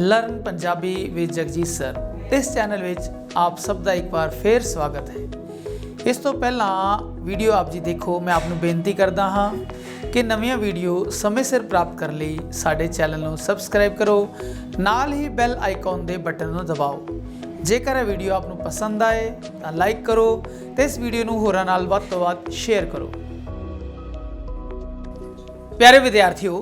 Learn Punjabi with Jagjit sir. इस channel which आप सब का एक बार फिर स्वागत है। इस तो पहला वीडियो आप जी देखो, मैं आपको बेनती करता हाँ कि नवीं वीडियो समय सिर प्राप्त करने लिए साडे चैनल को सबसक्राइब करो, नाल ही बैल आइकॉन के बटन को दबाओ। जेकर यह वीडियो आपको पसंद आए तो लाइक करो तो इस वीडियो को होरां नाल वध तों वध शेयर करो। प्यारे विद्यार्थियों,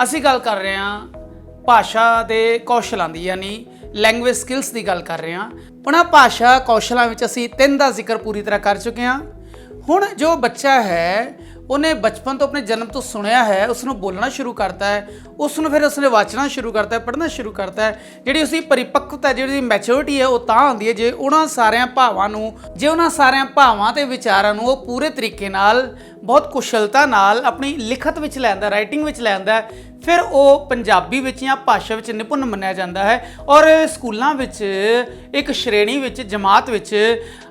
असी गल कर रहे हैं भाषा के कौशलों की, यानी लैंग्वेज स्किल्स की गल कर रहे हैं। उन्होंने भाषा कौशलों में असी 3 का जिक्र पूरी तरह कर चुके हैं। हुण जो बच्चा है उन्हें बचपन तो अपने जन्म तो सुनिया है, उसनों बोलना शुरू करता है, उसनों फिर उसने वाचना शुरू करता है, पढ़ना शुरू करता है। जी उसकी परिपक्वता जी मैच्योरिटी है वो तां आती है जे उन्होंने सारे भावों जे उन्होंने सारे भावों के विचारों वो पूरे तरीके नाल बहुत कुशलता नाल अपनी लिखत विच लैंदा, राइटिंग विच लैंदा, फिर वो पंजाबी विच या भाषा विच निपुण मन्निया जाता है। और स्कूलों विच एक श्रेणी विच जमात विच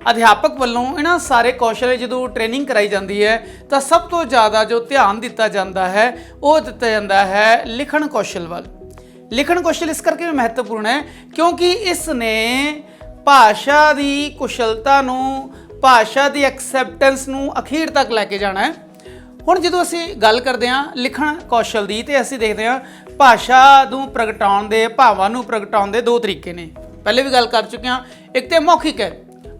अध्यापक वालों इन्हां सारे कौशल जो ट्रेनिंग कराई जाती है तो सब तो ज़्यादा जो ध्यान दिता जाता है वो दिता जाता है लिखण कौशल वाल। लिखण कौशल इस करके भी महत्वपूर्ण है क्योंकि इसने भाषा की कुशलता नूं, भाषा की एक्सैप्टेंस नूं अखीर तक लैके जाना है। हुण जो असी गल करते हैं लिखण कौशल की तो असी देखते हैं भाषा नूं प्रगटाउण दे, भावां नूं प्रगटाउण दे 2 तरीके ने। पहले भी गल कर चुके हैं। एक तो मौखिक है।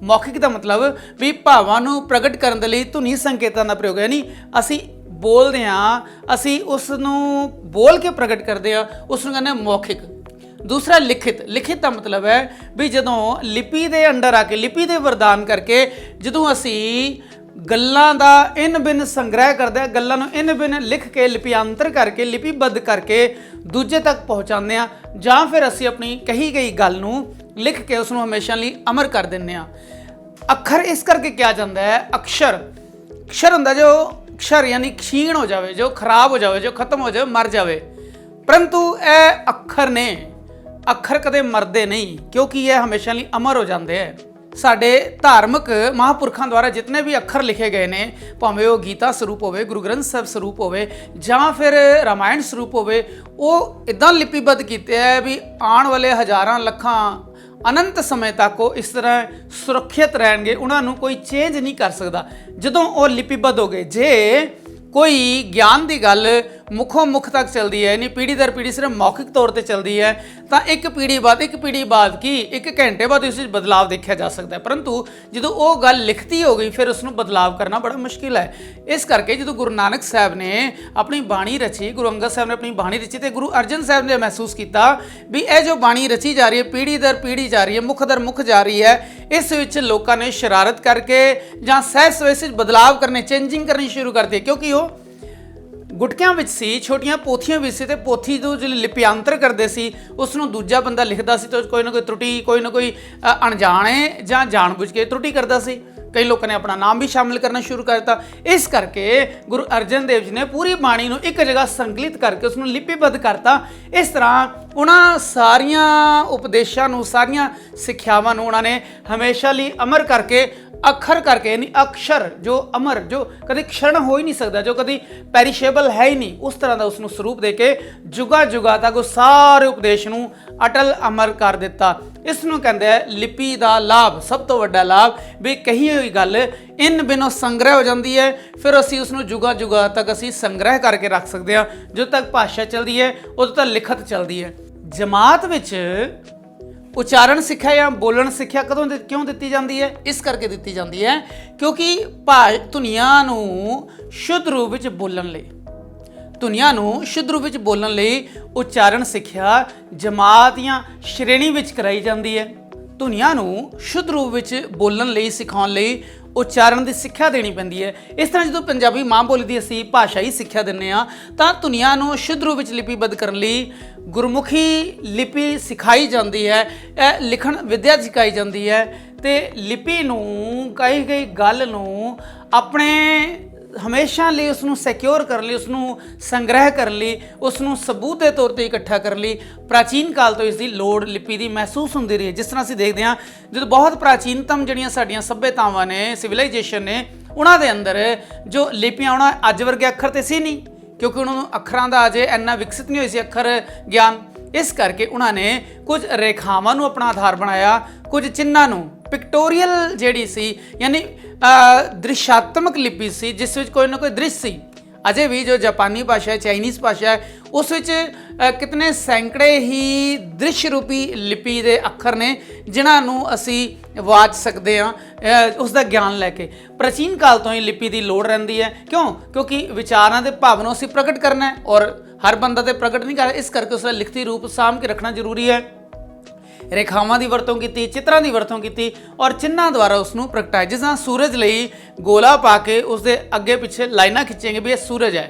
मौखिक का मतलब भी भावां नूं प्रगट करने के लिए धुनी संकेतां का प्रयोग, यानी असी बोलते हैं, असी उसनूं बोल के प्रगट करते हैं, उसनूं कहते हैं मौखिक। दूसरा लिखित। लिखित का मतलब है भी जदों लिपि के अंडर आके, लिपि के वरदान करके जदों असी गल्लां दा इन बिन संग्रह करते हैं, गल्लां नूं इन बिन लिख के लिपियांतर करके लिपिबद्ध करके दूजे तक पहुँचाते हैं, जां फिर असी अपनी कही गई गल नूं लिख के उसनूं हमेशा लिए अमर कर दिंदे हां। अखर इस करके क्या जाता है, अक्षर अक्षर हुंदा जो अक्षर यानी क्षीण हो जाए, जो खराब हो जाए, जो खत्म हो जाए, मर जाए, परंतु यह अखर ने अखर कदे मरदे नहीं क्योंकि यह हमेशा लिए अमर हो जाते हैं। साडे धार्मिक महापुरखों द्वारा जितने भी अखर लिखे गए ने, भावें वो गीता स्वरूप होवे, गुरु ग्रंथ साहब स्वरूप होवे जां फिर रामायण स्वरूप होवे, वो इदां लिपिबद्ध कीते है भी आने वाले हज़ारां लखां अनंत समय तक वो इस तरह सुरक्षित रहेंगे, उन्होंने कोई चेंज नहीं कर सकता जदों वो लिपिबद्ध हो गए। जे कोई ज्ञान की गल मुखों मुख तक चलती है, यानी पीढ़ी दर पीढ़ी सिर्फ मौखिक तौर पर चलती है, तो एक पीढ़ी बाद की एक घंटे बाद उस बदलाव देखा जा सकता है, परंतु जो वो गल लिखती हो गई फिर उसनों बदलाव करना बड़ा मुश्किल है। इस करके जो गुरु नानक साहब ने अपनी बाणी रची, गुरु अंगद साहब ने अपनी बाणी रची तो गुरु अर्जन साहब ने महसूस किया भी यह जो बाणी रची जा रही है पीढ़ी दर पीढ़ी जा रही है, मुख दर मुख जा रही है, इस विच लोगों ने शरारत करके जां सहज सवेस बदलाव करने, चेंजिंग करनी शुरू कर दी क्योंकि वो गुटकियां विच सी, छोटियां पोथियां विच सी, ते पोथी जो लिपियांतर करते सी उसनों दूजा बंदा लिखता सी तो कोई ना कोई त्रुटि, कोई ना कोई अणजाणे जां जानबूझ के त्रुटि करता सी। कई लोगों ने अपना नाम भी शामिल करना शुरू कर दिता। इस करके गुरु अर्जन देव जी ने पूरी बाणी नूं एक जगह संकलित करके उसनूं लिपिबद्ध करता। इस तरह उन्हां सारियां उपदेशां नूं, सारियां सिक्ख्यावां नूं उन्होंने हमेशा लिए अमर करके अखर करके, यानी अक्षर जो अमर, जो कभी क्षरण हो ही नहीं सकता, जो कभी पैरिशेबल है ही नहीं, उस तरह का उसनूं स्वरूप देके जुगा जुगा तक उस सारे उपदेश नूं अटल अमर कर दिता। इसनूं कहते हैं लिपि का लाभ। सब तो वड्डा लाभ भी कही हुई गल इन बिनों संग्रह हो जाती है, फिर असी उसनूं जुगा जुगा तक असी संग्रह करके रख सकते हैं। जो तक भाषा चलती है उदों तक लिखत चलती है। जमात विच उच्चारण सिक्ख्या या बोलण सिक्ख्या कदों क्यों दी जाती है? इस करके दी जाती है क्योंकि धुनियां नूं शुद्ध रूप विच बोलण लई, धुनियां नूं शुद्ध रूप विच बोलण लई उच्चारण सिक्ख्या जमात या श्रेणी विच कराई जाती है। धुनियां नूं शुद्ध रूप विच बोलण लई, सिखाउण लई उच्चारण की सिक्ख्या देनी पैंदी है। इस तरह जो पंजाबी माँ बोली की असी भाषा ही सिक्ख्या दिंदे आ तां धुनियां नूं शुद्ध रूप विच लिपिबद्ध करन लई गुरमुखी लिपि सिखाई जाती है, लिखण विद्या सिखाई जाती है, तो लिपि नूं कही गई गल नूं अपने हमेशा लिए उसनूं सिक्योर कर ली, उसनूं संग्रह कर ली, उसनूं सबूत के तौर पर इकट्ठा कर ली। प्राचीन काल तो इसकी लोड़ लिपि की महसूस होंदी रही है। जिस तरह असीं देखते हैं जो बहुत प्राचीनतम जिहड़ियां साडीआं सभ्यतावां ने, सिविलाइजेशन ने, उन्हां दे अंदर जो लिपियां उन्हां अज वर्गे अखर ते सी नहीं क्योंकि उन्होंने अखरां दा अजे इन्ना विकसित नहीं होई सी अखर ज्ञान। इस करके उन्होंने कुछ रेखावां नूं अपना आधार बनाया, कुछ चिन्हां नूं पिक्टोरीअल जिहड़ी सी यानी दृश्यात्मक लिपि सी जिस विच कोई ना कोई दृश्य सी। अजे भी जो जापानी भाषा है, चाइनीज़ भाषा है, उस विच कितने सैकड़े ही दृश्य रूपी लिपि के अखर ने जिन्हों असी वाच सकते हाँ उसका ज्ञान लैके। प्राचीन काल तो ही लिपि की लोड़ रही है, क्यों? क्योंकि विचारों के भाव असी प्रगट करना है और हर बंदा तो प्रगट नहीं कर, इस करके उसका लिखती रूप साम के रखना जरूरी है। रेखावां की वरतों की, चित्रों की वरतों की और चिन्हों द्वारा उसनों प्रगटाया। जिस तरह सूरज लई गोला पा के उसके अगे पिछे लाइनां खिंचेंगे भी ये सूरज है।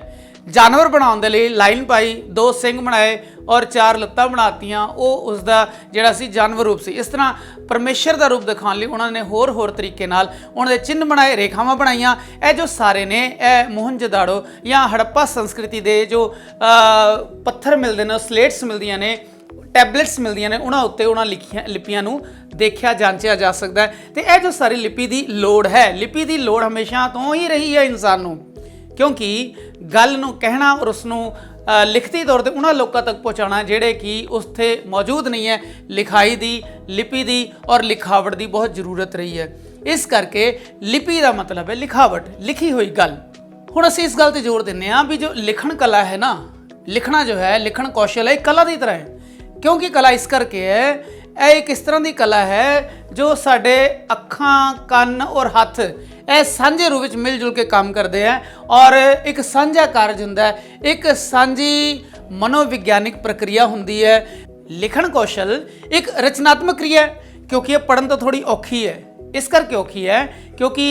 जानवर बनाने के लिए लाइन पाई, 2 सिंह बनाए और 4 लत्तां बनातियां, वो उसका जिहड़ा सी जानवर रूप से। इस तरह परमेश्वर का रूप दिखाने लिए उन्होंने होर तरीके नाल उन्होंने चिन्ह बनाए, रेखावां बनाईयां। यह जो सारे ने यह मोहनजोदाड़ो या हड़प्पा संस्कृति के जो पत्थर मिलते हैं, स्लेट्स मिलदियां ने, टैबलेट्स मिलदियां ने, उन्होंने उत्ते उन्होंने लिपियां नूं देखा जांचिया जा सकता है। तो यह जो सारी लिपि की लोड़ है, लिपि की लोड़ हमेशा तो ही रही है इंसान नूं, क्योंकि गल नूं कहना और उसनूं लिखती तौर पर उन्होंने लोगों तक पहुँचाना जिहड़े कि उत्थे मौजूद नहीं है। लिखाई की, लिपि की और लिखावट की बहुत जरूरत रही है। इस करके लिपि का मतलब है लिखावट, लिखी हुई गल। हुण असीं इस गल ते जोर दिंदे हां भी जो लिखण कला है ना, लिखना जो है, लिखण कौशल है, एक कला की तरह है। क्योंकि कला इस करके है, यह एक इस तरह की कला है जो साडे अखां, कन और हथ यह सांझे रूप में मिल जुल के काम करते हैं और एक साझा कार्य हुंदा है, एक सांझी मनोविज्ञानिक प्रक्रिया हुंदी है। लिखण कौशल एक रचनात्मक क्रिया है, क्योंकि यह पढ़न तो थोड़ी औखी है। इस करके औखी है क्योंकि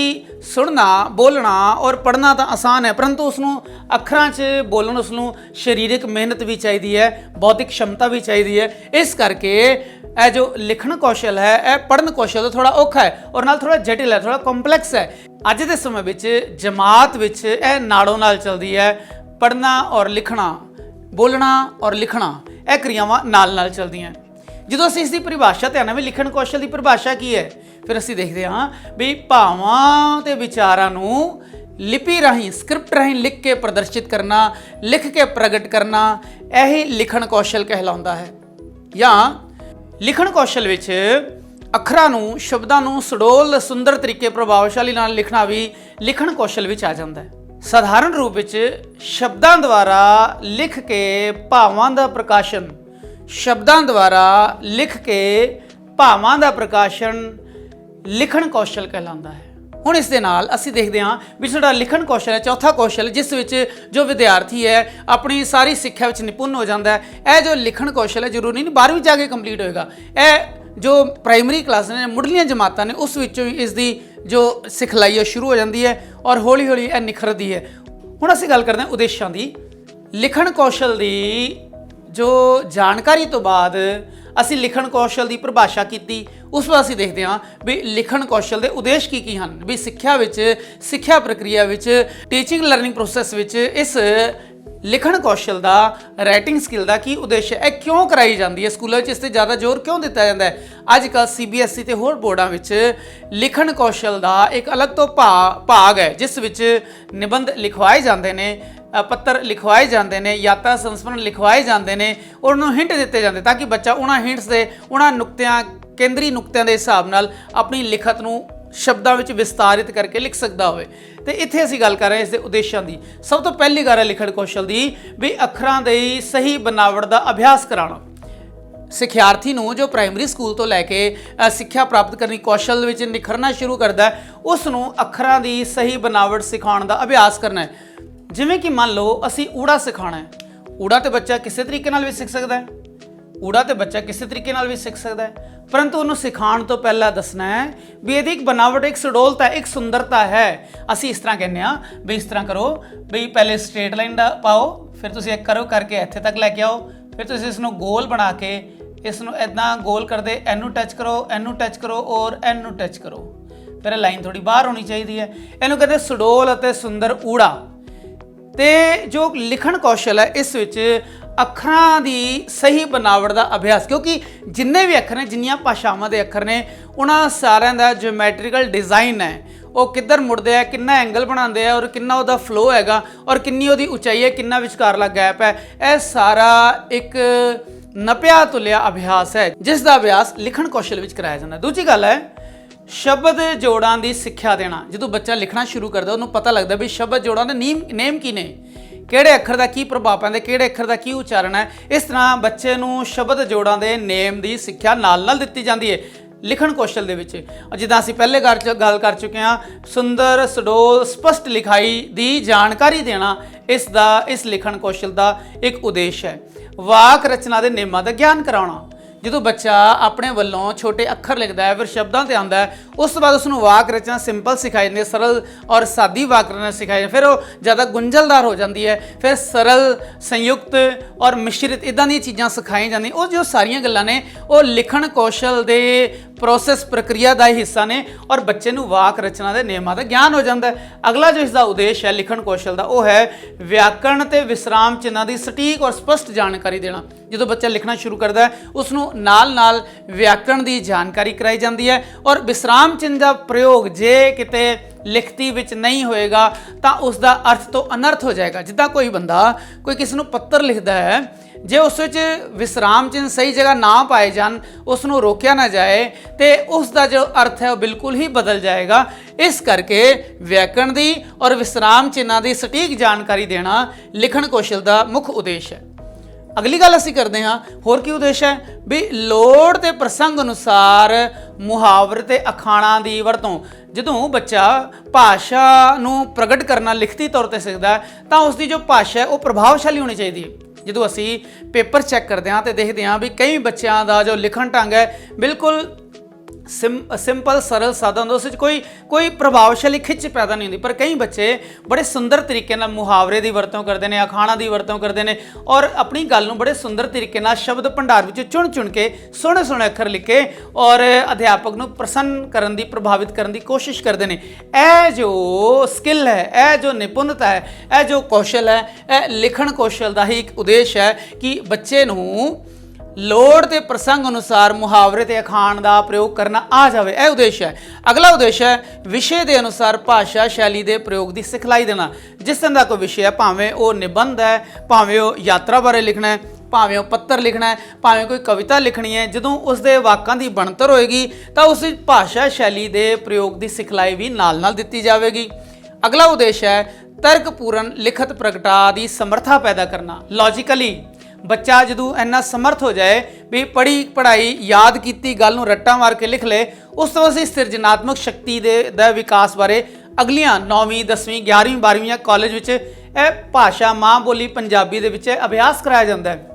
सुनना, बोलना और पढ़ना तो आसान है, परंतु उसनों अखरां च बोलण उसनों शरीरिक मेहनत भी चाहिए है, बौद्धिक क्षमता भी चाहिए है। इस करके यह जो लिखण कौशल है, यह पढ़न कौशल थोड़ा औखा है और नाल थोड़ा जटिल है, थोड़ा कॉम्पलैक्स है। अज के समय विच जमात विच यह नाड़ों नाल चलदी है। पढ़ना और लिखना, बोलना और लिखना, यह क्रियावां नाल नाल चलदियां। ਜਦੋਂ ਅਸੀਂ ਇਸ ਦੀ परिभाषा ਧਿਆਨ ਨਾਲ ਵੀ ਲਿਖਣ ਕੌਸ਼ਲ ਦੀ परिभाषा ਕੀ ਹੈ, ਫਿਰ ਅਸੀਂ ਦੇਖਦੇ ਹਾਂ ਵੀ ਭਾਵਾਂ ਤੇ ਵਿਚਾਰਾਂ ਨੂੰ ਲਿਪੀ ਰਾਹੀਂ, ਸਕ੍ਰਿਪਟ ਰਾਹੀਂ ਲਿਖ ਕੇ ਪ੍ਰਦਰਸ਼ਿਤ ਕਰਨਾ, ਲਿਖ ਕੇ ਪ੍ਰਗਟ ਕਰਨਾ, ਇਹੀ ਲਿਖਣ ਕੌਸ਼ਲ ਕਹਿਲਾਉਂਦਾ ਹੈ। ਜਾਂ ਲਿਖਣ ਕੌਸ਼ਲ ਵਿੱਚ ਅੱਖਰਾਂ ਨੂੰ, ਸ਼ਬਦਾਂ ਨੂੰ ਸੁਡੋਲ ਸੁੰਦਰ ਤਰੀਕੇ ਪ੍ਰਭਾਵਸ਼ਾਲੀ ਨਾਲ ਲਿਖਣਾ ਵੀ ਲਿਖਣ ਕੌਸ਼ਲ ਵਿੱਚ ਆ ਜਾਂਦਾ ਹੈ। ਸਾਧਾਰਨ ਰੂਪ ਵਿੱਚ ਸ਼ਬਦਾਂ ਦੁਆਰਾ ਲਿਖ ਕੇ ਭਾਵਾਂ ਦਾ ਪ੍ਰਕਾਸ਼ਨ, शब्दों द्वारा लिख के भावां दा प्रकाशन लिखण कौशल कहलाता है। हुण इस दे नाल असीं देखते हाँ भी साडा लिखण कौशल है चौथा कौशल, जिस विच जो विद्यार्थी है अपनी सारी सिक्ख्या विच निपुण हो जाता है। यह जो लिखण कौशल है जरूरी नहीं 12वीं जाके कंप्लीट होएगा, यह जो प्राइमरी क्लास ने, मुढ़लियां जमातां ने, उस विचों इसकी जो सिखलाई है शुरू हो जाती है और हौली हौली यह निखरदी है। हुण असीं गल करते हैं उद्देशां दी। लिखण कौशल की जो जानकारी तो बाद असी लिखण कौशल की परिभाषा की, उस पर असी देखते हाँ भी लिखण कौशल के उद्देश की हैं, भी सिक्ख्या विच, सिक्ख्या प्रक्रिया विच, टीचिंग लर्निंग प्रोसैस विच इस लिखण कौशल का, राइटिंग स्किल का की उद्देश्य है, क्यों कराई जाती है स्कूलों में, इस पर ज़्यादा जोर क्यों दिता जाता है। अजकल CBSE ते होर बोर्डां विच लिखण कौशल का एक अलग तो भाग है जिस विच निबंध लिखवाए जाते हैं, पत्र लिखवाए जाते हैं, यात्रा संस्मरण लिखवाए जाते हैं और उन्होंने हिंट दिते जाते ताकि बच्चा उन्होंने हिंट्स से, उन्होंने नुकतियां, केंद्री नुकतियां के हिसाब नाल अपनी लिखत नूं शब्दों में विस्तारित करके लिख सकता हो। तो इत्थे असीं गल कर रहे हैं इसके उद्देश्यों की। सब तो पहली गल है लिखण कौशल की भी अखरां दी सही बनावट का अभ्यास कराना। सिख्यार्थी नूं जो प्राइमरी स्कूल तो लैके सिक्ख्या प्राप्त करनी, कौशल विच निखरना शुरू करता है, उसनूं अखरां दी सही बनावट सिखाउण दा अभ्यास करना है। जिवें कि मान लो असी ऊड़ा सिखाना है, ऊड़ा तो बच्चा किसी तरीके नाल भी सीख सकता है, ऊड़ा तो बच्चा किसी तरीके नाल भी सीख सकता है, परंतु उन्होंने सिखाने तो पहला दसना है भी यदि एक बनावट, एक सुडोलता, एक सुंदरता है। असी इस तरह कहने भी इस तरह करो भी पहले स्ट्रेट लाइन पाओ, फिर तुम एक करो करके इत्थे तक लैके आओ, फिर तुम इसनों गोल बना के इसनों इदा गोल करते एनू टच करो, एनू टच करो और एनू टच करो, फिर लाइन थोड़ी बाहर होनी चाहिए है। इनू कहते सुडोल और सुंदर ऊड़ा। तो जो लिखण कौशल है इस विच अखरां दी सही बनावट का अभ्यास, क्योंकि जिन्ने भी अखर ने, जिन्नियां भाषावां दे अखर ने, उन्हां सारियां दा ज्योमैट्रिकल डिज़ाइन है, वो किधर मुड़दे है, कितना एंगल बनाते हैं और कितना उहदा फ्लो हैगा और किन्नी उहदी उचाई है, कितना विचकारला गैप है, यह सारा एक ਨਪਿਆ ਤੁਲਿਆ ਅਭਿਆਸ ਹੈ ਜਿਸ ਦਾ ਅਭਿਆਸ ਲਿਖਣ ਕੌਸ਼ਲ ਵਿੱਚ ਕਰਾਇਆ ਜਾਂਦਾ। ਦੂਜੀ ਗੱਲ ਹੈ ਸ਼ਬਦ ਜੋੜਾਂ ਦੀ ਸਿੱਖਿਆ ਦੇਣਾ। ਜਦੋਂ ਬੱਚਾ ਲਿਖਣਾ ਸ਼ੁਰੂ ਕਰਦਾ ਉਹਨੂੰ ਪਤਾ ਲੱਗਦਾ ਵੀ ਸ਼ਬਦ ਜੋੜਾਂ ਦੇ ਨੇਮ ਕੀ ਨੇ, ਕਿਹੜੇ ਅੱਖਰ ਦਾ ਕੀ ਪ੍ਰਭਾਵ ਪੈਂਦਾ, ਕਿਹੜੇ ਅੱਖਰ ਦਾ ਕੀ ਉਚਾਰਨ ਹੈ। ਇਸ ਤਰ੍ਹਾਂ ਬੱਚੇ ਨੂੰ ਸ਼ਬਦ ਜੋੜਾਂ ਦੇ ਨੇਮ ਦੀ ਸਿੱਖਿਆ ਨਾਲ ਦਿੱਤੀ ਜਾਂਦੀ ਹੈ ਲਿਖਣ ਕੌਸ਼ਲ ਦੇ ਵਿੱਚ। ਜਿੱਦਾਂ ਅਸੀਂ ਪਹਿਲੇ ਗੱਲ ਕਰ ਚੁੱਕੇ ਹਾਂ, ਸੁੰਦਰ ਸੁਡੋਲ ਸਪਸ਼ਟ ਲਿਖਾਈ ਦੀ ਜਾਣਕਾਰੀ ਦੇਣਾ ਇਸ ਲਿਖਣ ਕੌਸ਼ਲ ਦਾ ਇੱਕ ਉਦੇਸ਼ ਹੈ। ਵਾਕ ਰਚਨਾ ਦੇ ਨਿਯਮਾਂ ਦਾ ਗਿਆਨ ਕਰਾਉਣਾ। ਜਦੋਂ ਬੱਚਾ ਆਪਣੇ ਵੱਲੋਂ ਛੋਟੇ ਅੱਖਰ ਲਿਖਦਾ ਹੈ, ਫਿਰ ਸ਼ਬਦਾਂ ਤੇ ਆਉਂਦਾ ਹੈ, ਉਸ ਤੋਂ ਬਾਅਦ ਉਸ ਨੂੰ ਵਾਕ ਰਚਨਾ ਸਿੰਪਲ ਸਿਖਾਈ ਜਾਂਦੀ ਹੈ, ਸਰਲ ਔਰ ਸਾਦੀ ਵਾਕ ਰਚਨਾ ਸਿਖਾਈ ਜਾਂਦੀ ਹੈ। ਫਿਰ ਉਹ ਜ਼ਿਆਦਾ ਗੁੰਝਲਦਾਰ ਹੋ ਜਾਂਦੀ ਹੈ, ਫਿਰ ਸਰਲ, ਸੰਯੁਕਤ ਔਰ ਮਿਸ਼ਰਿਤ ਇਦਾਂ ਦੀਆਂ ਚੀਜ਼ਾਂ ਸਿਖਾਈਆਂ ਜਾਂਦੀਆਂ। ਉਹ ਜੋ ਸਾਰੀਆਂ ਗੱਲਾਂ ਨੇ ਉਹ ਲਿਖਣ ਕੌਸ਼ਲ ਦੇ ਪ੍ਰੋਸੈਸ ਪ੍ਰਕਿਰਿਆ ਦਾ ਹੀ ਹਿੱਸਾ ਨੇ ਔਰ ਬੱਚੇ ਨੂੰ ਵਾਕ ਰਚਨਾ ਦੇ ਨਿਯਮਾਂ ਦਾ ਗਿਆਨ ਹੋ ਜਾਂਦਾ ਹੈ। ਅਗਲਾ ਜੋ ਇਸ ਦਾ ਉਦੇਸ਼ ਹੈ ਲਿਖਣ ਕੌਸ਼ਲ ਦਾ, ਉਹ ਹੈ ਵਿਆਕਰਣ ਤੇ ਵਿਸਰਾਮ ਚਿੰਨ੍ਹਾਂ ਦੀ ਸਟੀਕ ਔਰ ਸਪਸ਼ਟ ਜਾਣਕਾਰੀ ਦੇਣਾ। ਜਦੋਂ ਬੱਚਾ ਲਿਖਣਾ ਸ਼ੁਰੂ ਕਰਦਾ ਹੈ ਉਸ ਨੂੰ ਨਾਲ ਵਿਆਕਰਣ ਦੀ ਜਾਣਕਾਰੀ ਕਰਾਈ ਜਾਂਦੀ ਹੈ ਔਰ ਵਿਸਰਾਮ ਚਿੰਨ੍ਹ ਦਾ ਪ੍ਰਯੋਗ ਜੇ ਕਿਤੇ ਲਿਖਤੀ ਵਿੱਚ ਨਹੀਂ ਹੋਏਗਾ ਤਾਂ ਉਸ ਦਾ ਅਰਥ ਤੋਂ ਅਨਰਥ ਹੋ ਜਾਏਗਾ। ਜਿੱਦਾਂ ਕੋਈ ਕਿਸੇ ਨੂੰ ਪੱਤਰ ਲਿਖਦਾ ਹੈ, ਜੇ ਉਸ ਵਿੱਚ ਵਿਸਰਾਮ ਚਿੰਨ੍ਹ ਸਹੀ ਜਗ੍ਹਾ ਨਾ ਪਾਏ ਜਾਣ, ਉਸ ਨੂੰ ਰੋਕਿਆ ਨਾ ਜਾਏ ਤੇ ਉਸ ਦਾ ਜੋ ਅਰਥ ਹੈ ਉਹ ਬਿਲਕੁਲ ਹੀ ਬਦਲ ਜਾਏਗਾ। ਇਸ ਕਰਕੇ ਵਿਆਕਰਣ ਦੀ ਔਰ ਵਿਸਰਾਮ ਚਿੰਨ੍ਹਾਂ ਦੀ ਸਟੀਕ ਜਾਣਕਾਰੀ ਦੇਣਾ ਲਿਖਣ ਕੌਸ਼ਲ ਦਾ ਮੁੱਖ ਉਦੇਸ਼ ਹੈ। ਅਗਲੀ ਗੱਲ ਅਸੀਂ ਕਰਦੇ ਹਾਂ, ਹੋਰ ਕੀ ਉਦੇਸ਼ ਹੈ ਵੀ ਲੋੜ ਤੇ ਪ੍ਰਸੰਗ ਅਨੁਸਾਰ ਮੁਹਾਵਰੇ ਤੇ ਅਖਾਣਾਂ ਦੀ ਵਰਤੋਂ। ਜਦੋਂ ਬੱਚਾ ਭਾਸ਼ਾ ਨੂੰ ਪ੍ਰਗਟ ਕਰਨਾ ਲਿਖਤੀ ਤੌਰ ਤੇ ਸਿੱਖਦਾ ਤਾਂ ਉਸ ਦੀ ਜੋ ਭਾਸ਼ਾ ਹੈ ਉਹ ਪ੍ਰਭਾਵਸ਼ਾਲੀ ਹੋਣੀ ਚਾਹੀਦੀ ਹੈ। ਜਦੋਂ ਅਸੀਂ ਪੇਪਰ ਚੈੱਕ ਕਰਦੇ ਹਾਂ ਤੇ ਦੇਖਦੇ ਹਾਂ ਵੀ ਕਈ ਬੱਚਿਆਂ ਦਾ ਜੋ ਲਿਖਣ ਢੰਗ ਹੈ ਬਿਲਕੁਲ ਸਿੰਪਲ ਸਰਲ ਸਾਦਾ ਹੁੰਦਾ, ਉਸ ਵਿੱਚ ਕੋਈ ਪ੍ਰਭਾਵਸ਼ਾਲੀ ਖਿੱਚ ਪੈਦਾ ਨਹੀਂ ਹੁੰਦੀ। ਪਰ ਕਈ ਬੱਚੇ ਬੜੇ ਸੁੰਦਰ ਤਰੀਕੇ ਨਾਲ ਮੁਹਾਵਰੇ ਦੀ ਵਰਤੋਂ ਕਰਦੇ ਨੇ, ਅਖਾਣਾਂ ਦੀ ਵਰਤੋਂ ਕਰਦੇ ਨੇ ਔਰ ਆਪਣੀ ਗੱਲ ਨੂੰ ਬੜੇ ਸੁੰਦਰ ਤਰੀਕੇ ਨਾਲ ਸ਼ਬਦ ਭੰਡਾਰ ਵਿੱਚ ਚੁਣ ਕੇ ਸੋਹਣੇ ਅੱਖਰ ਲਿਖ ਕੇ ਔਰ ਅਧਿਆਪਕ ਨੂੰ ਪ੍ਰਸੰਨ ਕਰਨ ਦੀ, ਪ੍ਰਭਾਵਿਤ ਕਰਨ ਦੀ ਕੋਸ਼ਿਸ਼ ਕਰਦੇ ਨੇ। ਇਹ ਜੋ ਸਕਿੱਲ ਹੈ, ਇਹ ਜੋ ਨਿਪੁੰਨਤਾ ਹੈ, ਇਹ ਜੋ ਕੌਸ਼ਲ ਹੈ, ਇਹ ਲਿਖਣ ਕੌਸ਼ਲ ਦਾ ਹੀ ਇੱਕ ਉਦੇਸ਼ ਹੈ ਕਿ ਬੱਚੇ ਨੂੰ ਲੋੜ ਤੇ ਪ੍ਰਸੰਗ ਅਨੁਸਾਰ ਮੁਹਾਵਰੇ ਤੇ ਅਖਾਣ ਦਾ ਪ੍ਰਯੋਗ ਕਰਨਾ ਆ ਜਾਵੇ। ਇਹ ਉਦੇਸ਼ ਹੈ। ਅਗਲਾ ਉਦੇਸ਼ ਹੈ ਵਿਸ਼ੇ ਦੇ ਅਨੁਸਾਰ ਭਾਸ਼ਾ ਸ਼ੈਲੀ ਦੇ ਪ੍ਰਯੋਗ ਦੀ ਸਿਖਲਾਈ ਦੇਣਾ। ਜਿਸ ਤਰ੍ਹਾਂ ਦਾ ਕੋਈ ਵਿਸ਼ੇ ਹੈ, ਭਾਵੇਂ ਉਹ ਨਿਬੰਧ ਹੈ, ਭਾਵੇਂ ਉਹ ਯਾਤਰਾ ਬਾਰੇ ਲਿਖਣਾ ਹੈ, ਭਾਵੇਂ ਉਹ ਪੱਤਰ ਲਿਖਣਾ ਹੈ, ਭਾਵੇਂ ਕੋਈ ਕਵਿਤਾ ਲਿਖਣੀ ਹੈ, ਜਦੋਂ ਉਸ ਦੇ ਵਾਕਾਂ ਦੀ ਬਣਤਰ ਹੋਏਗੀ ਤਾਂ ਉਸ ਵਿੱਚ ਭਾਸ਼ਾ ਸ਼ੈਲੀ ਦੇ ਪ੍ਰਯੋਗ ਦੀ ਸਿਖਲਾਈ ਵੀ ਨਾਲ ਦਿੱਤੀ ਜਾਵੇਗੀ। ਅਗਲਾ ਉਦੇਸ਼ ਹੈ ਤਰਕਪੂਰਨ ਲਿਖਤ ਪ੍ਰਗਟਾ ਦੀ ਸਮਰੱਥਾ ਪੈਦਾ ਕਰਨਾ। ਲੌਜੀਕਲੀ ਬੱਚਾ ਜਦੋਂ ਇੰਨਾ ਸਮਰਥ ਹੋ ਜਾਏ ਵੀ ਪੜ੍ਹਾਈ ਯਾਦ ਕੀਤੀ ਗੱਲ ਨੂੰ ਰੱਟਾ ਮਾਰ ਕੇ ਲਿਖ ਲੇ, ਉਸ ਤੋਂ ਅਸੀਂ ਸਿਰਜਨਾਤਮਕ ਸ਼ਕਤੀ ਦਾ ਵਿਕਾਸ ਬਾਰੇ ਅਗਲੀਆਂ 9ਵੀਂ 10ਵੀਂ 11ਵੀਂ 12ਵੀਂ ਜਾਂ ਕਾਲਜ ਵਿੱਚ ਇਹ ਭਾਸ਼ਾ ਮਾਂ ਬੋਲੀ ਪੰਜਾਬੀ ਦੇ ਵਿੱਚ ਅਭਿਆਸ ਕਰਾਇਆ ਜਾਂਦਾ ਹੈ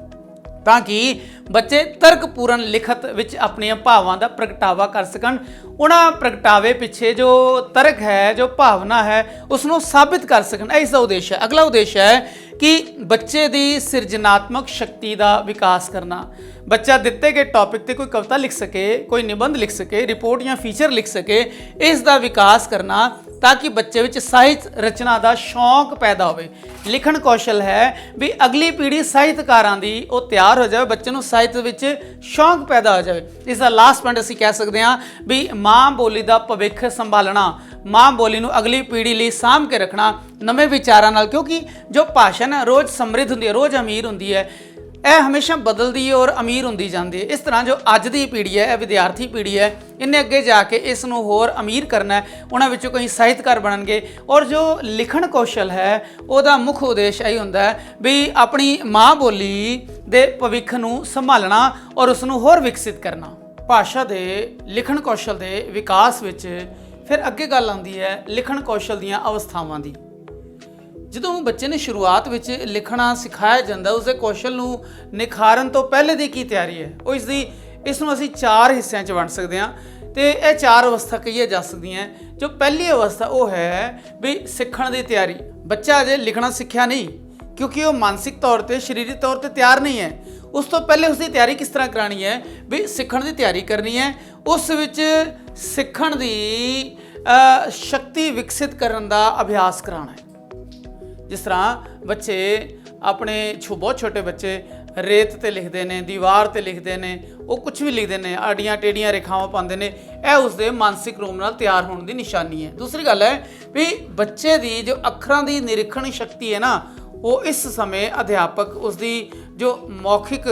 ਤਾਂ ਕਿ ਬੱਚੇ ਤਰਕਪੂਰਨ ਲਿਖਤ ਵਿੱਚ ਆਪਣੀਆਂ ਭਾਵਾਂ ਦਾ ਪ੍ਰਗਟਾਵਾ ਕਰ ਸਕਣ। ਉਹਨਾਂ ਪ੍ਰਗਟਾਵੇ ਪਿੱਛੇ ਜੋ ਤਰਕ ਹੈ, ਜੋ ਭਾਵਨਾ ਹੈ, ਉਸ ਨੂੰ ਸਾਬਿਤ ਕਰ ਸਕਣ। ਇਹ ਇਸ ਦਾ ਉਦੇਸ਼ ਹੈ। ਅਗਲਾ ਉਦੇਸ਼ ਹੈ ਕਿ ਬੱਚੇ ਦੀ ਸਿਰਜਨਾਤਮਕ ਸ਼ਕਤੀ ਦਾ ਵਿਕਾਸ ਕਰਨਾ। ਬੱਚਾ ਦਿੱਤੇ ਗਏ ਟੌਪਿਕ ਤੇ ਕੋਈ ਕਵਿਤਾ ਲਿਖ ਸਕੇ, ਕੋਈ ਨਿਬੰਧ ਲਿਖ ਸਕੇ, ਰਿਪੋਰਟ ਜਾਂ ਫੀਚਰ ਲਿਖ ਸਕੇ, ਇਸ ਦਾ ਵਿਕਾਸ ਕਰਨਾ ਤਾਂ ਕਿ ਬੱਚੇ ਵਿੱਚ ਸਾਹਿਤ ਰਚਨਾ ਦਾ ਸ਼ੌਂਕ ਪੈਦਾ ਹੋਵੇ। ਲਿਖਣ ਕੌਸ਼ਲ ਹੈ ਵੀ ਅਗਲੀ ਪੀੜ੍ਹੀ ਸਾਹਿਤਕਾਰਾਂ ਦੀ ਉਹ ਤਿਆਰ ਹੋ ਜਾਵੇ, ਬੱਚੇ ਨੂੰ ਸਾਹਿਤ ਵਿੱਚ ਸ਼ੌਂਕ ਪੈਦਾ ਹੋ ਜਾਵੇ। ਇਸ ਦਾ ਲਾਸਟ ਪੁਆਇੰਟ ਅਸੀਂ ਕਹਿ ਸਕਦੇ ਹਾਂ ਵੀ ਮਾਂ ਬੋਲੀ ਦਾ ਭਵਿੱਖ ਸੰਭਾਲਣਾ, ਮਾਂ ਬੋਲੀ ਨੂੰ ਅਗਲੀ ਪੀੜ੍ਹੀ ਲਈ ਸਾਂਭ ਕੇ ਰੱਖਣਾ ਨਵੇਂ ਵਿਚਾਰਾਂ ਨਾਲ, ਕਿਉਂਕਿ ਜੋ ਭਾਸ਼ਾ ਨਾ ਰੋਜ਼ ਸਮਰਿੱਧ ਹੁੰਦੀ ਹੈ, ਰੋਜ਼ ਅਮੀਰ ਹੁੰਦੀ ਹੈ, ਇਹ ਹਮੇਸ਼ਾ ਬਦਲਦੀ ਹੈ ਔਰ ਅਮੀਰ ਹੁੰਦੀ ਜਾਂਦੀ ਹੈ। ਇਸ ਤਰ੍ਹਾਂ ਜੋ ਅੱਜ ਦੀ ਪੀੜ੍ਹੀ ਹੈ, ਇਹ ਵਿਦਿਆਰਥੀ ਪੀੜ੍ਹੀ ਹੈ, ਇਹਨੇ ਅੱਗੇ ਜਾ ਕੇ ਇਸ ਨੂੰ ਹੋਰ ਅਮੀਰ ਕਰਨਾ ਹੈ। ਉਹਨਾਂ ਵਿੱਚੋਂ ਕਈ ਸਾਹਿਤਕਾਰ ਬਣਨਗੇ ਔਰ ਜੋ ਲਿਖਣ ਕੌਸ਼ਲ ਹੈ ਉਹਦਾ ਮੁੱਖ ਉਦੇਸ਼ ਇਹ ਹੁੰਦਾ ਹੈ ਵੀ ਆਪਣੀ ਮਾਂ ਬੋਲੀ ਦੇ ਭਵਿੱਖ ਨੂੰ ਸੰਭਾਲਣਾ ਔਰ ਉਸ ਨੂੰ ਹੋਰ ਵਿਕਸਿਤ ਕਰਨਾ। ਭਾਸ਼ਾ ਦੇ ਲਿਖਣ ਕੌਸ਼ਲ ਦੇ ਵਿਕਾਸ ਵਿੱਚ ਫਿਰ ਅੱਗੇ ਗੱਲ ਆਉਂਦੀ ਹੈ ਲਿਖਣ ਕੌਸ਼ਲ ਦੀਆਂ ਅਵਸਥਾਵਾਂ ਦੀ। ਜਦੋਂ ਬੱਚੇ ਨੂੰ ਸ਼ੁਰੂਆਤ ਵਿੱਚ ਲਿਖਣਾ ਸਿਖਾਇਆ ਜਾਂਦਾ, ਉਸਦੇ ਕੌਸ਼ਲ ਨੂੰ ਨਿਖਾਰਨ ਤੋਂ ਪਹਿਲੇ ਦੀ ਕੀ ਤਿਆਰੀ ਹੈ, ਉਹ ਇਸ ਨੂੰ ਅਸੀਂ 4 ਹਿੱਸਿਆਂ 'ਚ ਵੰਡ ਸਕਦੇ ਹਾਂ ਤੇ ਇਹ 4 ਅਵਸਥਾ ਕਹੀਏ ਜਾ ਸਕਦੀਆਂ। ਜੋ ਪਹਿਲੀ ਅਵਸਥਾ ਉਹ ਹੈ ਵੀ ਸਿੱਖਣ ਦੀ ਤਿਆਰੀ। ਬੱਚਾ ਅਜੇ ਲਿਖਣਾ ਸਿੱਖਿਆ ਨਹੀਂ ਕਿਉਂਕਿ ਉਹ ਮਾਨਸਿਕ ਤੌਰ ਤੇ, ਸਰੀਰਕ ਤੌਰ ਤੇ ਤਿਆਰ ਨਹੀਂ ਹੈ। ਉਸ ਤੋਂ ਪਹਿਲੇ ਉਸਦੀ ਤਿਆਰੀ ਕਿਸ ਤਰ੍ਹਾਂ ਕਰਾਉਣੀ ਹੈ ਵੀ ਸਿੱਖਣ ਦੀ ਤਿਆਰੀ ਕਰਨੀ ਹੈ, ਉਸ ਵਿੱਚ ਸਿੱਖਣ ਦੀ ਸ਼ਕਤੀ ਵਿਕਸਿਤ ਕਰਨ ਦਾ ਅਭਿਆਸ ਕਰਾਉਣਾ ਹੈ। ਜਿਸ ਤਰ੍ਹਾਂ ਬੱਚੇ ਆਪਣੇ ਬਹੁਤ ਛੋਟੇ ਬੱਚੇ ਰੇਤ ਤੇ ਲਿਖਦੇ ਨੇ, ਦੀਵਾਰ ਤੇ ਲਿਖਦੇ ਨੇ, ਉਹ ਕੁਝ ਵੀ ਲਿਖਦੇ ਨੇ, ਆਡੀਆਂ ਟੇਡੀਆਂ ਰੇਖਾਵਾਂ ਪਾਉਂਦੇ ਨੇ, ਇਹ ਉਸਦੇ ਮਾਨਸਿਕ ਰੂਪ ਨਾਲ ਤਿਆਰ ਹੋਣ ਦੀ ਨਿਸ਼ਾਨੀ ਹੈ। ਦੂਸਰੀ ਗੱਲ ਹੈ ਵੀ ਬੱਚੇ ਦੀ ਜੋ ਅੱਖਰਾਂ ਦੀ ਨਿਰੀਖਣ ਸ਼ਕਤੀ ਹੈ ਨਾ, ਉਹ ਇਸ ਸਮੇਂ ਅਧਿਆਪਕ ਉਸਦੀ ਜੋ ਮੌਖਿਕ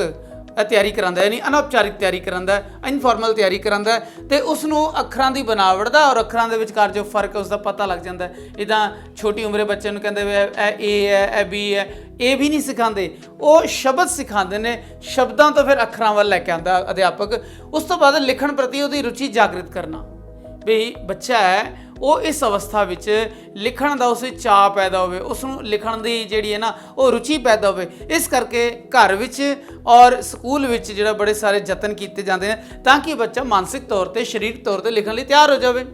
ਤਿਆਰੀ ਕਰਾਉਂਦਾ, ਯਾਨੀ ਅਨੌਪਚਾਰਿਕ ਤਿਆਰੀ ਕਰਾਉਂਦਾ, ਇਨਫੋਰਮਲ ਤਿਆਰੀ ਕਰਾਉਂਦਾ, ਤੇ ਉਸ ਨੂੰ ਅੱਖਰਾਂ ਦੀ ਬਣਾਵਟ ਦਾ ਔਰ ਅੱਖਰਾਂ ਦੇ ਵਿਚਕਾਰ ਜੋ ਫਰਕ ਹੈ ਉਸ ਦਾ ਪਤਾ ਲੱਗ ਜਾਂਦਾ। ਇੱਦਾਂ ਛੋਟੀ ਉਮਰੇ ਬੱਚੇ ਨੂੰ ਕਹਿੰਦੇ ਵੇ ਇਹ ਏ ਹੈ, ਇਹ ਬੀ ਹੈ, ਇਹ ਵੀ ਨਹੀਂ ਸਿਖਾਉਂਦੇ, ਉਹ ਸ਼ਬਦ ਸਿਖਾਉਂਦੇ ਨੇ। ਸ਼ਬਦਾਂ ਤੋਂ ਫਿਰ ਅੱਖਰਾਂ ਵੱਲ ਲੈ ਕੇ ਆਉਂਦਾ ਅਧਿਆਪਕ। ਉਸ ਤੋਂ ਬਾਅਦ ਲਿਖਣ ਪ੍ਰਤੀ ਉਹਦੀ ਰੁਚੀ ਜਾਗਰਿਤ ਕਰਨਾ, ਵੀ ਬੱਚਾ ਹੈ ਉਹ ਇਸ ਅਵਸਥਾ ਵਿੱਚ ਲਿਖਣ ਦਾ ਉਸ ਵਿੱਚ ਚਾਅ ਪੈਦਾ ਹੋਵੇ, ਉਸ ਨੂੰ ਲਿਖਣ ਦੀ ਜਿਹੜੀ ਹੈ ਨਾ ਉਹ ਰੁਚੀ ਪੈਦਾ ਹੋਵੇ। ਇਸ ਕਰਕੇ ਘਰ ਵਿੱਚ ਔਰ ਸਕੂਲ ਵਿੱਚ ਜਿਹੜਾ ਬੜੇ ਸਾਰੇ ਯਤਨ ਕੀਤੇ ਜਾਂਦੇ ਨੇ ਤਾਂ ਕਿ ਬੱਚਾ ਮਾਨਸਿਕ ਤੌਰ ਤੇ ਸਰੀਰਕ ਤੌਰ ਤੇ ਲਿਖਣ ਲਈ ਤਿਆਰ ਹੋ ਜਾਵੇ।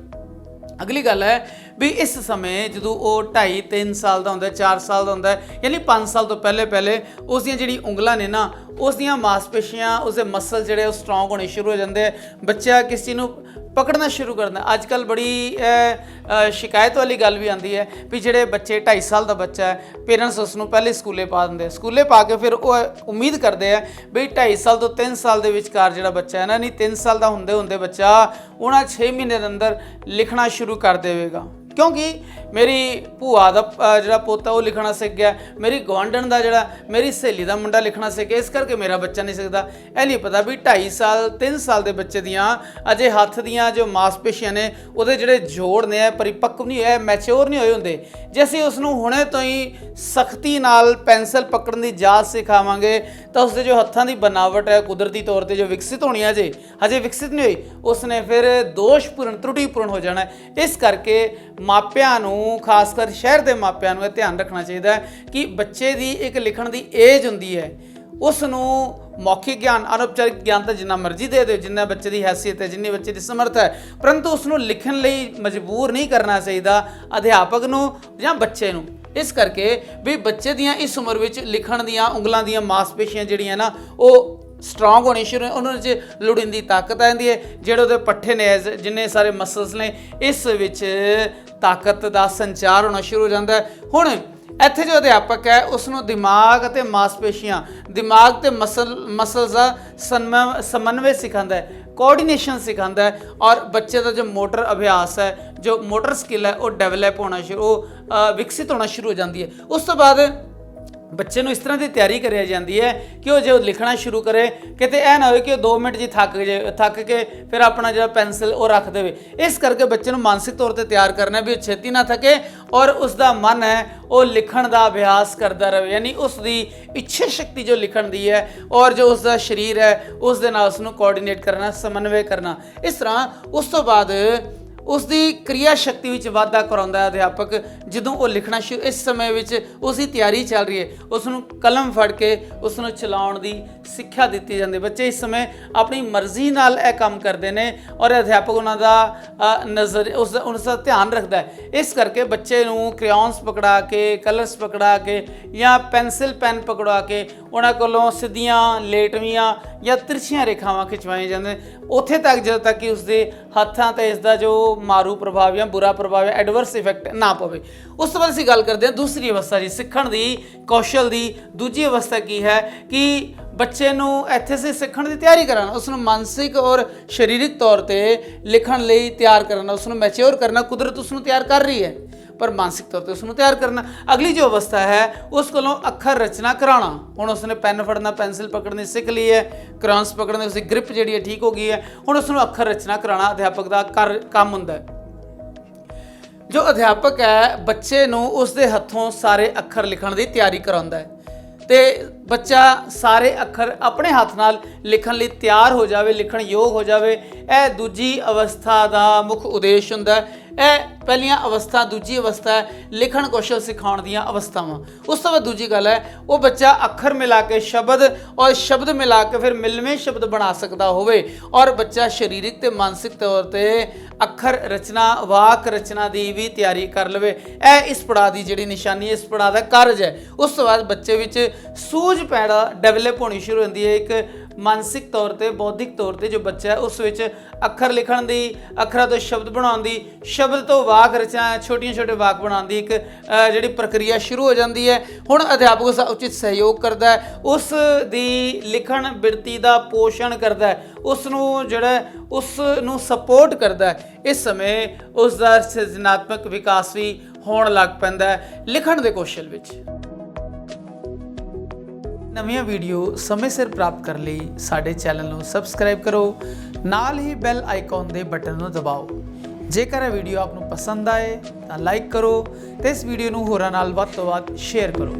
ਅਗਲੀ ਗੱਲ ਹੈ ਵੀ ਇਸ ਸਮੇਂ ਜਦੋਂ ਉਹ 2.5-3 ਸਾਲ ਦਾ ਹੁੰਦਾ, 4 ਸਾਲ ਦਾ ਹੁੰਦਾ, ਯਾਨੀ 5 ਸਾਲ ਤੋਂ ਪਹਿਲੇ ਉਸ ਦੀਆਂ ਜਿਹੜੀ ਉਂਗਲਾਂ ਨੇ ਨਾ, ਉਸ ਦੀਆਂ ਮਾਸਪੇਸ਼ੀਆਂ, ਉਸਦੇ ਮਸਲ ਜਿਹੜੇ ਉਹ ਸਟਰੋਂਗ ਹੋਣੇ ਸ਼ੁਰੂ ਹੋ ਜਾਂਦੇ ਆ। ਬੱਚਾ ਕਿਸ ਚੀਜ਼ ਨੂੰ ਪਕੜਨਾ ਸ਼ੁਰੂ ਕਰਦਾ। ਅੱਜ ਕੱਲ੍ਹ ਬੜੀ ਸ਼ਿਕਾਇਤ ਵਾਲੀ ਗੱਲ ਵੀ ਆਉਂਦੀ ਹੈ ਵੀ ਜਿਹੜੇ ਬੱਚੇ 2.5 ਸਾਲ ਦਾ ਬੱਚਾ ਹੈ, ਪੇਰੈਂਟਸ ਉਸ ਨੂੰ ਪਹਿਲੇ ਸਕੂਲੇ ਪਾ ਦਿੰਦੇ, ਸਕੂਲੇ ਪਾ ਕੇ ਫਿਰ ਉਹ ਉਮੀਦ ਕਰਦੇ ਆ ਵੀ 2.5 ਸਾਲ ਤੋਂ 3 ਸਾਲ ਦੇ ਵਿਚਕਾਰ ਜਿਹੜਾ ਬੱਚਾ ਹੈ ਨਾ, ਨਹੀਂ 3 ਸਾਲ ਦਾ ਹੁੰਦੇ ਬੱਚਾ ਉਹਨਾਂ 6 ਮਹੀਨੇ ਦੇ ਅੰਦਰ ਲਿਖਣਾ ਸ਼ੁਰੂ ਕਰ ਦੇਵੇਗਾ। ਕਿਉਂਕਿ ਮੇਰੀ ਭੂਆ ਦਾ ਜਿਹੜਾ ਪੋਤਾ ਉਹ ਲਿਖਣਾ ਸਿੱਖ ਗਿਆ, ਮੇਰੀ ਗੁਆਂਢਣ ਦਾ ਜਿਹੜਾ ਮੇਰੀ ਸਹੇਲੀ ਦਾ ਮੁੰਡਾ ਲਿਖਣਾ ਸਿੱਖ ਗਿਆ, ਇਸ ਕਰਕੇ ਮੇਰਾ ਬੱਚਾ ਨਹੀਂ ਸਿੱਖਦਾ। ਇਹ ਨਹੀਂ ਪਤਾ ਵੀ 2.5 ਸਾਲ 3 ਸਾਲ ਦੇ ਬੱਚੇ ਦੀਆਂ ਅਜੇ ਹੱਥ ਦੀਆਂ ਜੋ ਮਾਸਪੇਸ਼ੀਆਂ ਨੇ, ਉਹਦੇ ਜਿਹੜੇ ਜੋੜ ਨੇ ਪਰਿਪੱਕ ਨਹੀਂ ਹੋਏ, ਮੈਚਿਓਰ ਨਹੀਂ ਹੋਏ ਹੁੰਦੇ। ਜੇ ਅਸੀਂ ਉਸ ਨੂੰ ਹੁਣੇ ਤੋਂ ਹੀ ਸਖਤੀ ਨਾਲ ਪੈਨਸਲ ਪਕੜਨ ਦੀ ਜਾਚ ਸਿਖਾਵਾਂਗੇ ਤਾਂ ਉਸਦੇ ਜੋ ਹੱਥਾਂ ਦੀ ਬਨਾਵਟ ਹੈ ਕੁਦਰਤੀ ਤੌਰ ਤੇ ਜੋ ਵਿਕਸਿਤ ਹੋਣੀ ਹੈ, ਹਜੇ ਵਿਕਸਿਤ ਨਹੀਂ ਹੋਈ, ਉਸਨੇ ਫਿਰ ਦੋਸ਼ਪੂਰਨ ਤਰੁਟੀਪੂਰਨ ਹੋ ਜਾਣਾ। ਇਸ ਕਰਕੇ ਮਾਪਿਆਂ ਨੂੰ, ਖਾਸ ਕਰ ਸ਼ਹਿਰ ਦੇ ਮਾਪਿਆਂ ਨੂੰ ਇਹ ਧਿਆਨ ਰੱਖਣਾ ਚਾਹੀਦਾ ਹੈ ਕਿ ਬੱਚੇ ਦੀ ਇੱਕ ਲਿਖਣ ਦੀ ਏਜ ਹੁੰਦੀ ਹੈ, ਉਸ ਨੂੰ ਮੌਖਿਕ ਗਿਆਨ, ਅਨੌਪਚਾਰਿਕ ਗਿਆਨ ਤਾਂ ਜਿੰਨਾ ਮਰਜ਼ੀ ਦੇ ਦਿਓ, ਜਿੰਨਾ ਬੱਚੇ ਦੀ ਹੈਸੀਅਤ ਹੈ, ਜਿੰਨੀ ਬੱਚੇ ਦੀ ਸਮਰਥ ਹੈ, ਪਰੰਤੂ ਉਸ ਨੂੰ ਲਿਖਣ ਲਈ ਮਜਬੂਰ ਨਹੀਂ ਕਰਨਾ ਚਾਹੀਦਾ ਅਧਿਆਪਕ ਨੂੰ ਜਾਂ ਬੱਚੇ ਨੂੰ। ਇਸ ਕਰਕੇ ਵੀ ਬੱਚੇ ਦੀਆਂ ਇਸ ਉਮਰ ਵਿੱਚ ਲਿਖਣ ਦੀਆਂ ਉਂਗਲਾਂ ਦੀਆਂ ਮਾਸਪੇਸ਼ੀਆਂ ਜਿਹੜੀਆਂ ਨਾ ਉਹ ਸਟਰੋਂਗ ਹੋਣੀ ਸ਼ੁਰੂ, ਉਹਨਾਂ 'ਚ ਲੋੜੀਂਦੀ ਤਾਕਤ ਆ ਜਾਂਦੀ ਹੈ। ਜਿਹੜੇ ਉਹਦੇ ਪੱਠੇ ਨੇ, ਜਿੰਨੇ ਸਾਰੇ ਮਸਲਸ ਨੇ, ਇਸ ਵਿੱਚ ਤਾਕਤ ਦਾ ਸੰਚਾਰ ਹੋਣਾ ਸ਼ੁਰੂ ਹੋ ਜਾਂਦਾ ਹੈ। ਹੁਣ ਇੱਥੇ ਜੋ ਅਧਿਆਪਕ ਹੈ ਉਸ ਨੂੰ ਦਿਮਾਗ ਅਤੇ ਮਾਸਪੇਸ਼ੀਆਂ, ਦਿਮਾਗ ਤੇ ਮਸਲਸ ਦਾ ਸਮਨਵੈ ਸਿਖਾਉਂਦਾ ਹੈ, ਕੋਆਰਡੀਨੇਸ਼ਨ ਸਿਖਾਉਂਦਾ ਹੈ, ਔਰ ਬੱਚੇ ਦਾ ਜੋ ਮੋਟਰ ਅਭਿਆਸ ਹੈ, ਜੋ ਮੋਟਰ ਸਕਿੱਲ ਹੈ ਉਹ ਡਿਵੈਲਪ ਹੋਣਾ ਵਿਕਸਿਤ ਹੋਣਾ ਸ਼ੁਰੂ ਹੋ ਜਾਂਦੀ ਹੈ। ਉਸ ਤੋਂ ਬਾਅਦ ਬੱਚੇ ਨੂੰ ਇਸ ਤਰ੍ਹਾਂ ਦੀ ਤਿਆਰੀ ਕਰੀ ਜਾਂਦੀ ਹੈ ਕਿ ਉਹ ਜੇ ਲਿਖਣਾ ਸ਼ੁਰੂ ਕਰੇ, ਕਿਤੇ ਇਹ ਨਾ ਹੋਵੇ ਕਿ ਉਹ 2 ਮਿੰਟ 'ਚ ਥੱਕ ਕੇ ਫਿਰ ਆਪਣਾ ਜਿਹੜਾ ਪੈਨਸਿਲ ਉਹ ਰੱਖ ਦੇਵੇ। ਇਸ ਕਰਕੇ ਬੱਚੇ ਨੂੰ ਮਾਨਸਿਕ ਤੌਰ ਤੇ ਤਿਆਰ ਕਰਨਾ ਵੀ ਉਹ ਛੇਤੀ ਨਾ ਥੱਕੇ ਔਰ ਉਸ ਦਾ ਮਨ ਹੈ ਉਹ ਲਿਖਣ ਦਾ ਅਭਿਆਸ ਕਰਦਾ ਰਹੇ, ਯਾਨੀ ਉਸ ਦੀ ਇੱਛਾ ਸ਼ਕਤੀ ਜੋ ਲਿਖਣ ਦੀ ਹੈ ਔਰ ਜੋ ਉਸ ਦਾ ਸਰੀਰ ਹੈ ਉਸ ਦੇ ਨਾਲ ਉਸ ਨੂੰ ਕੋਆਰਡੀਨੇਟ ਕਰਨਾ, ਸਮਨਵੈ ਕਰਨਾ। ਇਸ ਤਰ੍ਹਾਂ ਉਸ ਤੋਂ ਬਾਅਦ ਉਸ ਦੀ ਕਿਰਿਆ ਸ਼ਕਤੀ ਵਿੱਚ ਵਾਧਾ ਕਰਾਉਂਦਾ ਅਧਿਆਪਕ। ਜਦੋਂ ਉਹ ਲਿਖਣਾ ਇਸ ਸਮੇਂ ਵਿੱਚ ਉਸ ਦੀ ਤਿਆਰੀ ਚੱਲ ਰਹੀ ਹੈ, ਉਸ ਨੂੰ ਕਲਮ ਫੜ ਕੇ ਉਸ ਨੂੰ ਚਲਾਉਣ ਦੀ ਸਿੱਖਿਆ ਦਿੱਤੀ ਜਾਂਦੀ। ਬੱਚੇ ਇਸ ਸਮੇਂ ਆਪਣੀ ਮਰਜ਼ੀ ਨਾਲ ਇਹ ਕੰਮ ਕਰਦੇ ਨੇ ਔਰ ਅਧਿਆਪਕ ਉਹਨਾਂ ਦਾ ਉਸ ਦਾ ਧਿਆਨ ਰੱਖਦਾ ਹੈ। ਇਸ ਕਰਕੇ ਬੱਚੇ ਨੂੰ ਕ੍ਰੇਯੋਨਸ ਪਕੜਾ ਕੇ, ਕਲਰਸ ਪਕੜਾ ਕੇ ਜਾਂ ਪੈਨਸਿਲ ਪੈਨ ਪਕੜਾ ਕੇ ਉਹਨਾਂ ਕੋਲੋਂ ਸਿੱਧੀਆਂ, ਲੇਟਵੀਆਂ ਜਾਂ ਤਿਰਛੀਆਂ ਰੇਖਾਵਾਂ ਖਿਚਵਾਈਆਂ ਜਾਂਦੀਆਂ, ਉੱਥੇ ਤੱਕ ਜਦੋਂ ਤੱਕ ਕਿ ਉਸਦੇ ਹੱਥਾਂ 'ਤੇ ਇਸਦਾ ਜੋ ਮਾਰੂ ਪ੍ਰਭਾਵ ਜਾਂ ਬੁਰਾ ਪ੍ਰਭਾਵ ਜਾਂ ਐਡਵਰਸ ਇਫੈਕਟ ਨਾ ਪਵੇ। ਉਸ ਤੋਂ ਬਾਅਦ ਅਸੀਂ ਗੱਲ ਕਰਦੇ ਹਾਂ ਦੂਸਰੀ ਅਵਸਥਾ ਦੀ, ਸਿੱਖਣ ਦੀ, ਕੌਸ਼ਲ ਦੀ। ਦੂਜੀ ਅਵਸਥਾ ਕੀ ਹੈ ਕਿ ਬੱਚੇ ਨੂੰ ਇੱਥੇ ਸੇ ਸਿੱਖਣ ਦੀ ਤਿਆਰੀ ਕਰਾਉਣਾ, ਉਸ ਨੂੰ ਮਾਨਸਿਕ ਔਰ ਸਰੀਰਕ ਤੌਰ ਤੇ ਲਿਖਣ ਲਈ ਤਿਆਰ ਕਰਨਾ, ਉਸ ਨੂੰ ਮੈਚਿਓਰ ਕਰਨਾ। ਕੁਦਰਤ ਉਸ ਨੂੰ ਤਿਆਰ ਕਰ ਰਹੀ ਹੈ ਪਰ ਮਾਨਸਿਕ ਤੌਰ ਤੇ ਉਸ ਨੂੰ ਤਿਆਰ ਕਰਨਾ। ਅਗਲੀ ਜੋ ਅਵਸਥਾ ਹੈ ਉਸ ਕੋਲੋਂ ਅੱਖਰ ਰਚਨਾ ਕਰਾਉਣਾ। ਹੁਣ ਉਸਨੇ ਪੈਨ ਫੜਨਾ, ਪੈਨਸਿਲ ਪਕੜਨੀ ਸਿੱਖ ਲਈ ਹੈ, ਕ੍ਰੇਯੋਨਸ ਪਕੜਨੇ, ਉਸਦੀ ਗ੍ਰਿਪ ਜਿਹੜੀ ਹੈ ਠੀਕ ਹੋ ਗਈ ਹੈ। ਹੁਣ ਉਸ ਨੂੰ ਅੱਖਰ ਰਚਨਾ ਕਰਾਉਣਾ ਅਧਿਆਪਕ ਦਾ ਕੰਮ ਹੁੰਦਾ ਹੈ। ਜੋ ਅਧਿਆਪਕ ਹੈ ਬੱਚੇ ਨੂੰ ਉਸਦੇ ਹੱਥੋਂ ਸਾਰੇ ਅੱਖਰ ਲਿਖਣ ਦੀ ਤਿਆਰੀ ਕਰਾਉਂਦਾ ਹੈ ਤੇ ਬੱਚਾ ਸਾਰੇ ਅੱਖਰ ਆਪਣੇ ਹੱਥ ਨਾਲ ਲਿਖਣ ਲਈ ਤਿਆਰ ਹੋ ਜਾਵੇ, ਲਿਖਣ ਯੋਗ ਹੋ ਜਾਵੇ। ਇਹ ਦੂਜੀ ਅਵਸਥਾ ਦਾ ਮੁੱਖ ਉਦੇਸ਼ ਹੁੰਦਾ ਹੈ। ਇਹ ਪਹਿਲੀਆਂ ਅਵਸਥਾ, ਦੂਜੀ ਅਵਸਥਾ ਹੈ ਲਿਖਣ ਕੌਸ਼ਲ ਸਿਖਾਉਣ ਦੀਆਂ ਅਵਸਥਾਵਾਂ। ਉਸ ਤੋਂ ਬਾਅਦ ਦੂਜੀ ਗੱਲ ਹੈ ਉਹ ਬੱਚਾ ਅੱਖਰ ਮਿਲਾ ਕੇ ਸ਼ਬਦ ਔਰ ਸ਼ਬਦ ਮਿਲਾ ਕੇ ਫਿਰ ਮਿਲਵੇਂ ਸ਼ਬਦ ਬਣਾ ਸਕਦਾ ਹੋਵੇ ਔਰ ਬੱਚਾ ਸਰੀਰਕ ਤੇ ਮਾਨਸਿਕ ਤੌਰ ਤੇ ਅੱਖਰ ਰਚਨਾ, ਵਾਕ ਰਚਨਾ ਦੀ ਵੀ ਤਿਆਰੀ ਕਰ ਲਵੇ। ਇਹ ਇਸ ਪੜਾਅ ਦੀ ਜਿਹੜੀ ਨਿਸ਼ਾਨੀ, ਇਸ ਪੜਾਅ ਦਾ ਕਾਰਜ ਹੈ। ਉਸ ਤੋਂ ਬਾਅਦ ਬੱਚੇ ਵਿੱਚ ਸੂਝ ਪੈਦਾ ਡਿਵੈਲਪ ਹੋਣੀ ਸ਼ੁਰੂ ਹੁੰਦੀ ਹੈ। ਇੱਕ ਮਾਨਸਿਕ ਤੌਰ ਤੇ, ਬੌਧਿਕ ਤੌਰ ਤੇ ਜੋ ਬੱਚਾ ਹੈ ਉਸ ਵਿੱਚ ਅੱਖਰ ਲਿਖਣ ਦੀ, ਅੱਖਰਾਂ ਤੋਂ ਸ਼ਬਦ ਬਣਾਉਣ ਦੀ, ਸ਼ਬਦ ਤੋਂ ਵਾਕ ਰਚਨਾ, ਛੋਟੇ ਵਾਕ ਬਣਾਉਣ ਦੀ ਇੱਕ ਜਿਹੜੀ ਪ੍ਰਕਿਰਿਆ ਸ਼ੁਰੂ ਹੋ ਜਾਂਦੀ ਹੈ। ਹੁਣ ਅਧਿਆਪਕ ਉਸ ਦਾ ਉਚਿਤ ਸਹਿਯੋਗ ਕਰਦਾ ਹੈ, ਉਸ ਦੀ ਲਿਖਣ ਬਿਰਤੀ ਦਾ ਪੋਸ਼ਣ ਕਰਦਾ ਹੈ, ਉਸ ਨੂੰ ਸਪੋਰਟ ਕਰਦਾ ਹੈ। ਇਸ ਸਮੇਂ ਉਸ ਦਾ ਸਿਰਜਣਾਤਮਕ ਵਿਕਾਸ ਵੀ ਹੋਣ ਲੱਗ ਪੈਂਦਾ ਹੈ ਲਿਖਣ ਦੇ ਕੌਸ਼ਲ ਵਿੱਚ। ਨਵੀਆਂ ਵੀਡੀਓ ਸਮੇਂ ਸਿਰ ਪ੍ਰਾਪਤ ਕਰਨ ਲਈ ਸਾਡੇ ਚੈਨਲ ਨੂੰ ਸਬਸਕ੍ਰਾਈਬ ਕਰੋ, ਨਾਲ ਹੀ ਬੈਲ ਆਈਕਨ ਦੇ ਬਟਨ ਨੂੰ ਦਬਾਓ। ਜੇਕਰ ਇਹ ਵੀਡੀਓ ਆਪ ਨੂੰ ਪਸੰਦ ਆਏ ਤਾਂ ਲਾਈਕ ਕਰੋ ਤੇ ਇਸ ਵੀਡੀਓ ਨੂੰ ਹੋਰਾਂ ਨਾਲ ਵੱਧ ਤੋਂ ਵੱਧ ਸ਼ੇਅਰ ਕਰੋ।